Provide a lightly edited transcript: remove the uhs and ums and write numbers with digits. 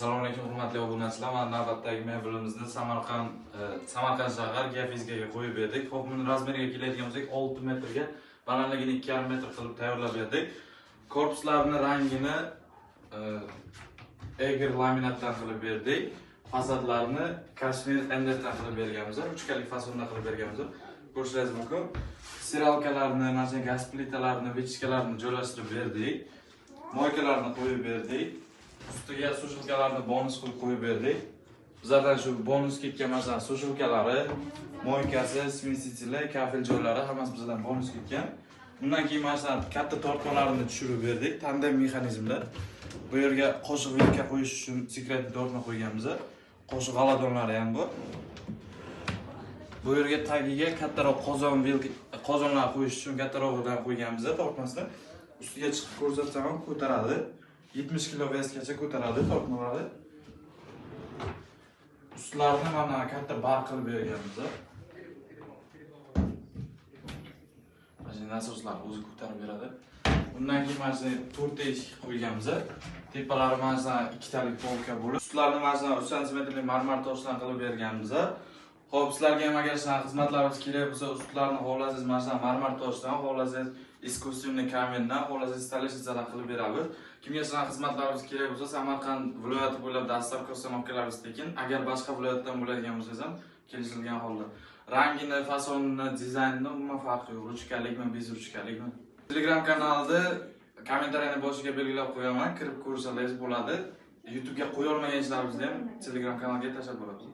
Assalomu alaykum hurmatli obunachilar. Mana navbatdagi mebelimizni Samarqand shahar Gafizgaga qo'yib berdik. Xo'p, buni razmeriga keladigan bo'lsak 6 metrga, balandligini 2,5 metr qilib tayyorlab berdik. Korpuslarini rangini Eger laminatdan qilib berdik. Fasadlarini Kashmir endetdan qilib berganmiz. Uchkalik fasonda qilib berganmiz. Ko'rishingiz mumkin. Siralkalarni, mana gaz plitalarini, vichkalarni joylashtirib berdik. Moykalarni qo'yib berdik. Ustiga sushilkalarni bonus qilib qo'yib berdik. Bizlardan shu bonus ketgan masalan sushilkalari, moykasi, smisitili, kafel joylari hammasi bizdan bonus ketgan. Bundan keyin masalan katta tortmalarni tushirib berdik. Tandem mexanizmda. Bu yerga qo'shiq vilka qo'yish uchun sekretli tortma qo'yganmiz. Qo'shiq g'aladonlari ham bor. Bu yerga tagiga kattaroq qozonlar qo'yish uchun kattarog'idan qo'yganmiz tortmasini. Ustiga chiqib ko'rsatsam ham ko'taradi. 70 kg vesgacha ko'taradi tortmalari. Ustlarini mana katta bar qilib berganmiz. Mana nasoslar o'zi ko'tarib beradi. Bundan keyin mana 4 eshik qo'yganmiz. Tepalari mana 2 talik polka bo'lib, ustlarini mana 3 cm marmar toshdan qilib berganmiz. Xo'p, sizlarga ham agar sizlarning xizmatlaringiz kerak bo'lsa, ustlarini xohlasangiz mana marmar toshdan, xohlasangiz искусственный kamendan, xohlasangiz stolishnisadan qilib beramiz. Kimga sizlarning xizmatlaringiz kerak bo'lsa, Samarqand viloyati bo'ylab dastlabki ustanovkalarimiz tekin. Agar boshqa viloyatdan bo'ladigan bo'lsangiz ham kelishilgan holda. Rangini, fasonini, dizaynini umuman farqi yo'q. Ruchkalikmi, bez ruchkalikmi. Telegram kanalida kommentariyani boshiga belgilab qo'yaman, kirib ko'rsangiz bo'ladi. YouTube'ga qo'ya olmaganlaringizni ham Telegram kanalga tashlab boramiz.